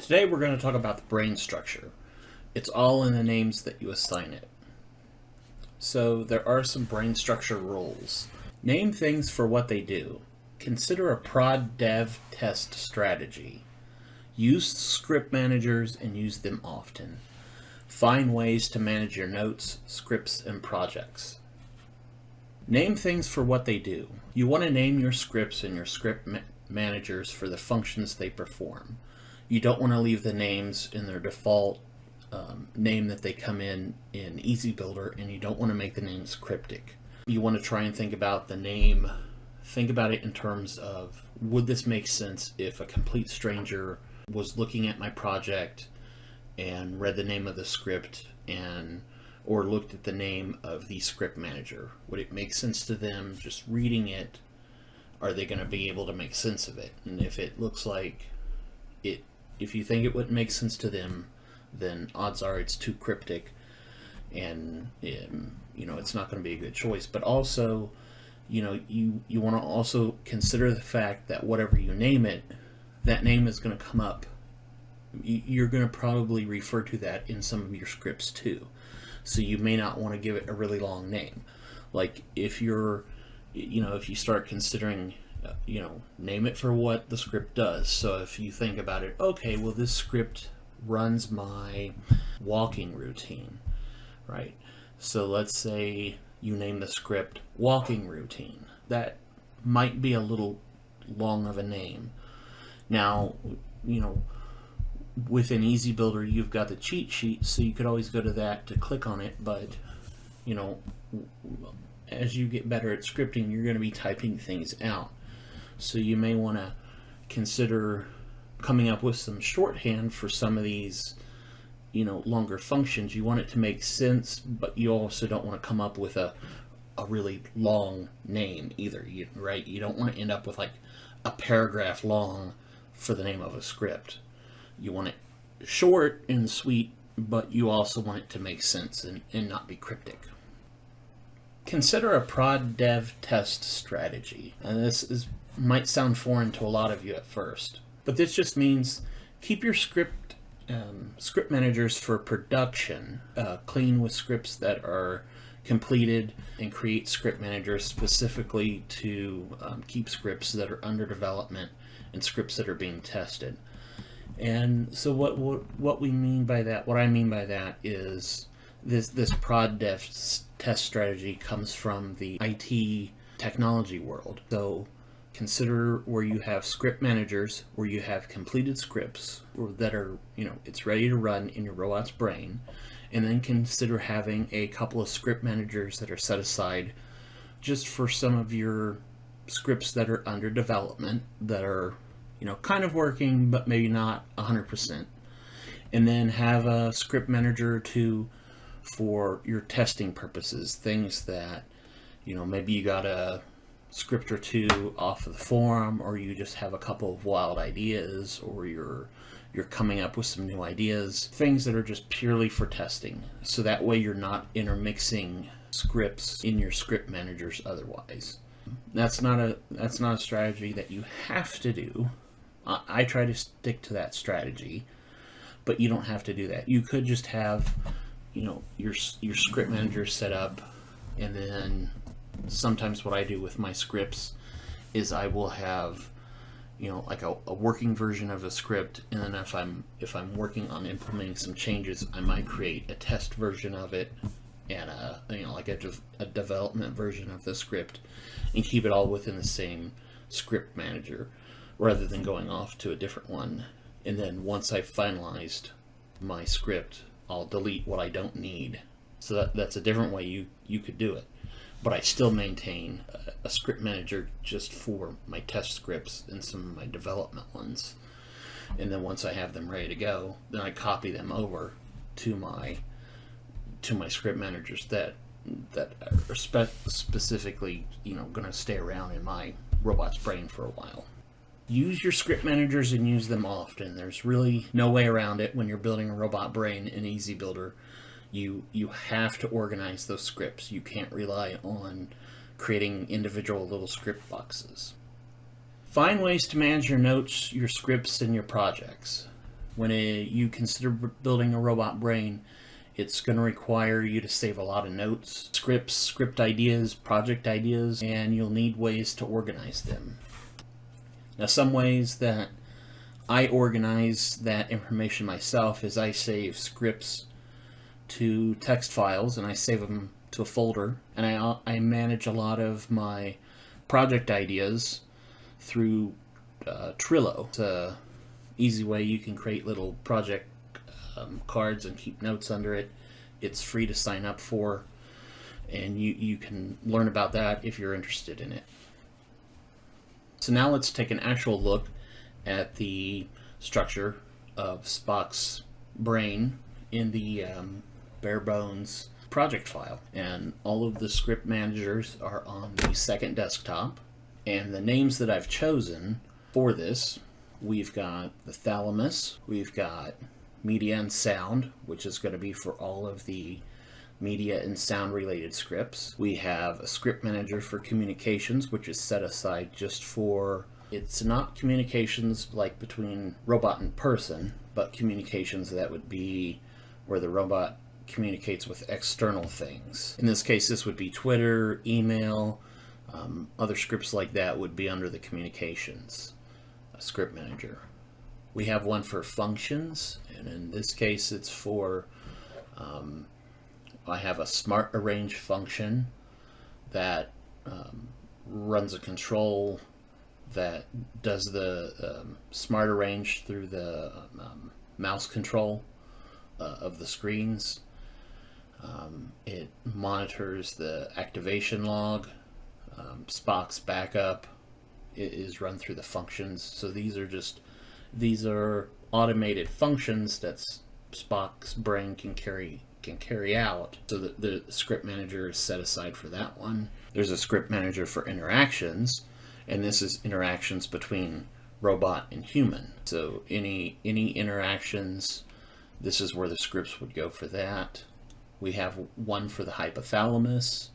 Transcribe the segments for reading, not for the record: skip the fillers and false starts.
Today we're going to talk about the brain structure. It's all in the names that you assign it. So there are some brain structure rules. Name things for what they do. Consider a prod dev test strategy. Use script managers and use them often. Find ways to manage your notes, scripts, and projects. Name things for what they do. You want to name your scripts and your script managers for the functions they perform. You don't want to leave the names in their default name that they come in EasyBuilder, and you don't want to make the names cryptic. You want to try and think about the name, think about it in terms of, would this make sense if a complete stranger was looking at my project and read the name of the script or looked at the name of the script manager? Would it make sense to them just reading it? Are they going to be able to make sense of it? And if it looks like it, if you think it wouldn't make sense to them, then odds are it's too cryptic, and it's not going to be a good choice. But also, you want to also consider the fact that whatever you name it, that name is going to come up. You're going to probably refer to that in some of your scripts too. So you may not want to give it a really long name. Like if you start considering, name it for what the script does. So if you think about it, okay, well, this script runs my walking routine, right? So let's say you name the script walking routine. That might be a little long of a name. Now, within EasyBuilder, you've got the cheat sheet, so you could always go to that to click on it, but, as you get better at scripting, you're going to be typing things out. So you may want to consider coming up with some shorthand for some of these, longer functions. You want it to make sense, but you also don't want to come up with a really long name either, right? You don't want to end up with like a paragraph long for the name of a script. You want it short and sweet, but you also want it to make sense and not be cryptic. Consider a prod dev test strategy. And this might sound foreign to a lot of you at first, but this just means keep your script managers for production clean with scripts that are completed, and create script managers specifically to keep scripts that are under development and scripts that are being tested. And so what we mean by that, what I mean by that is this prod dev test strategy comes from the IT technology world. So consider where you have script managers, where you have completed scripts that are, it's ready to run in your robot's brain. And then consider having a couple of script managers that are set aside just for some of your scripts that are under development, that are, kind of working, but maybe not 100%. And then have a script manager or two for your testing purposes, things that, maybe you got a script or two off of the forum, or you just have a couple of wild ideas, or you're coming up with some new ideas, things that are just purely for testing. So that way you're not intermixing scripts in your script managers otherwise. That's not a strategy that you have to do. I try to stick to that strategy, but you don't have to do that. You could just have, your script manager set up, and then sometimes what I do with my scripts is I will have, like a working version of a script, and then if I'm working on implementing some changes, I might create a test version of it and a development version of the script, and keep it all within the same script manager, rather than going off to a different one. And then once I've finalized my script, I'll delete what I don't need. So that's a different way you could do it. But I still maintain a script manager just for my test scripts and some of my development ones. And then once I have them ready to go, then I copy them over to my script managers that are specifically, going to stay around in my robot's brain for a while. Use your script managers and use them often. There's really no way around it when you're building a robot brain in EasyBuilder. You have to organize those scripts. You can't rely on creating individual little script boxes. Find ways to manage your notes, your scripts, and your projects. When you consider building a robot brain, it's going to require you to save a lot of notes, scripts, script ideas, project ideas, and you'll need ways to organize them. Now, some ways that I organize that information myself is I save scripts to text files, and I save them to a folder, and I manage a lot of my project ideas through Trello. It's an easy way you can create little project cards and keep notes under it. It's free to sign up for, and you can learn about that if you're interested in it. So now let's take an actual look at the structure of Spock's brain in the bare bones project file. And all of the script managers are on the second desktop, and the names that I've chosen for this, we've got the thalamus, we've got media and sound, which is going to be for all of the media and sound related scripts. We have a script manager for communications, which is set aside just for, it's not communications like between robot and person, but communications that would be where the robot communicates with external things. In this case, this would be Twitter, email, other scripts like that would be under the communications script manager. We have one for functions, and in this case it's for I have a smart arrange function that runs a control that does the smart arrange through the mouse control of the screens. It monitors the activation log. Spock's backup is run through the functions. So these are automated functions that Spock's brain can carry out. So the script manager is set aside for that one. There's a script manager for interactions, and this is interactions between robot and human. So any interactions, this is where the scripts would go for that. We have one for the hypothalamus,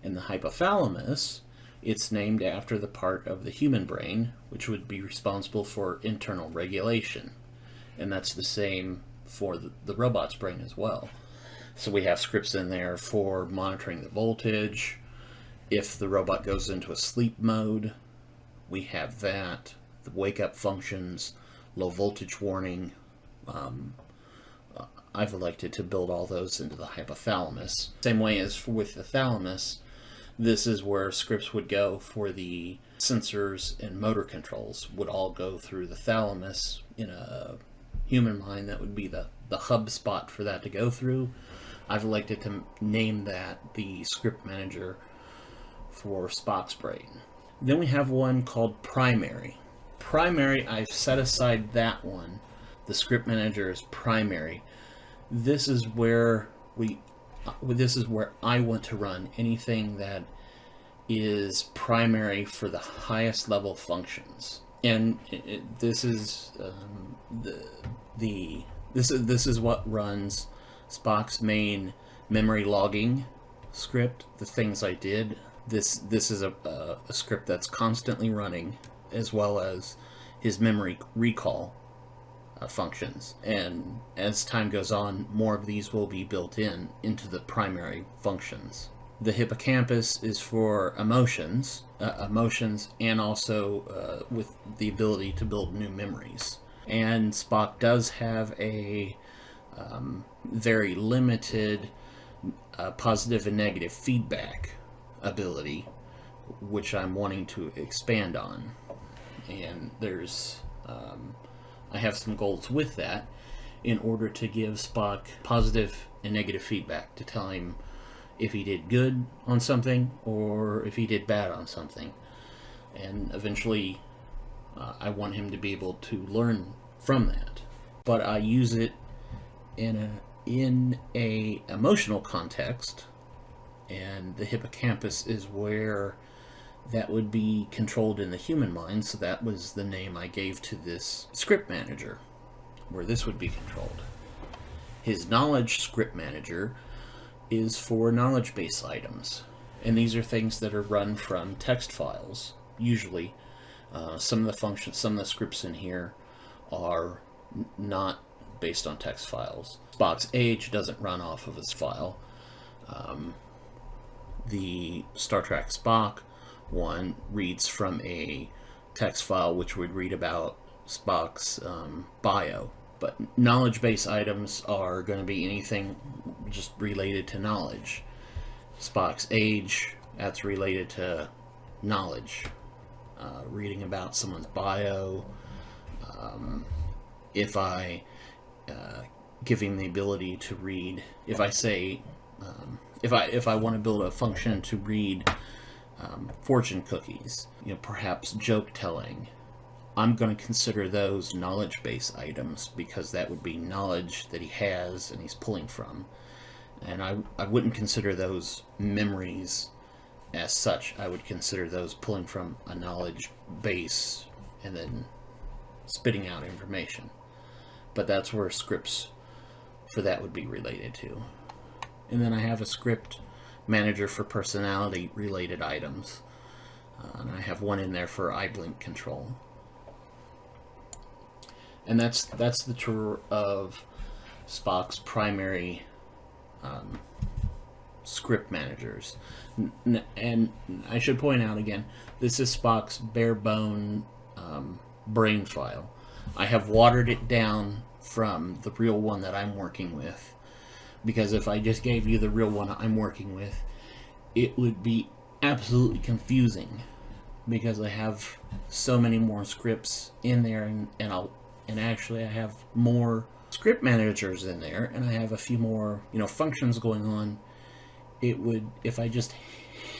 and the hypothalamus, it's named after the part of the human brain which would be responsible for internal regulation, and that's the same for the robot's brain as well. So we have scripts in there for monitoring the voltage. If the robot goes into a sleep mode, we have that. The wake up functions, low voltage warning. I've elected to build all those into the hypothalamus. Same way as with the thalamus, this is where scripts would go for the sensors and motor controls would all go through the thalamus. In a human mind, that would be the hub spot for that to go through. I've elected to name that the script manager for Spock's brain. Then we have one called primary. Primary, I've set aside that one. The script manager is primary. This is where I want to run anything that is primary for the highest level functions. And this is this is what runs Spock's main memory logging script, the things I did. This is a script that's constantly running, as well as his memory recall functions. And as time goes on, more of these will be built into the primary functions. The hippocampus is for emotions, and also with the ability to build new memories. And Spock does have a very limited positive and negative feedback ability, which I'm wanting to expand on. And there's I have some goals with that in order to give Spock positive and negative feedback to tell him if he did good on something or if he did bad on something. And eventually I want him to be able to learn from that. But I use it in a emotional context, and the hippocampus is where that would be controlled in the human mind, so that was the name I gave to this script manager, where this would be controlled. His knowledge script manager is for knowledge base items, and these are things that are run from text files. Usually some of the functions, some of the scripts in here are not based on text files. Spock's age doesn't run off of his file. The Star Trek Spock one reads from a text file which would read about Spock's bio. But knowledge base items are going to be anything just related to knowledge. Spock's age, that's related to knowledge. Reading about someone's bio. If I give him the ability to read, if I say, if I want to build a function to read fortune cookies, perhaps joke telling, I'm going to consider those knowledge base items because that would be knowledge that he has and he's pulling from. And I wouldn't consider those memories as such. I would consider those pulling from a knowledge base and then spitting out information. But that's where scripts for that would be related to. And then I have a script manager for personality related items. And I have one in there for eye blink control. And that's the tour of Spock's primary script managers. And I should point out again, this is Spock's bare bone brain file. I have watered it down from the real one that I'm working with, because if I just gave you the real one I'm working with, it would be absolutely confusing, because I have so many more scripts in there, and actually I have more script managers in there, and I have a few more functions going on. It would, if I just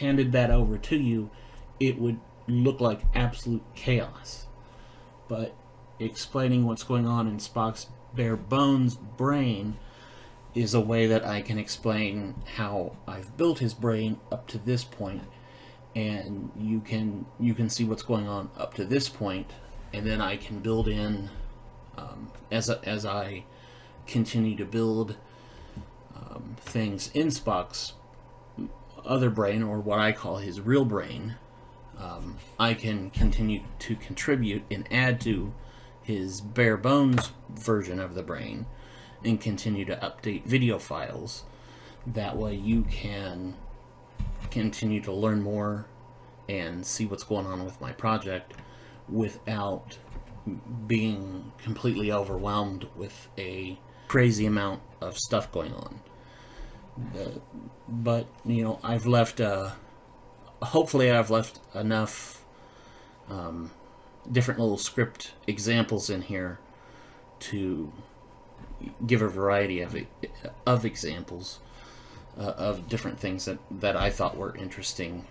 handed that over to you, it would look like absolute chaos. But explaining what's going on in Spock's bare bones brain is a way that I can explain how I've built his brain up to this point, and you can see what's going on up to this point, and then I can build in as I continue to build things in Spock's other brain, or what I call his real brain. I can continue to contribute and add to his bare bones version of the brain and continue to update video files. That way you can continue to learn more and see what's going on with my project without being completely overwhelmed with a crazy amount of stuff going on. But I've left hopefully I've left enough different little script examples in here to give a variety of examples of different things that I thought were interesting,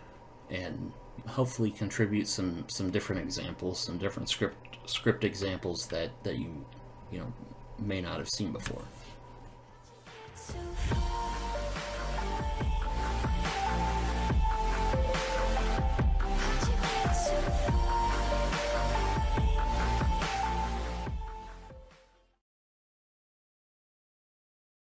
and hopefully contribute some different examples, some different script examples that you may not have seen before.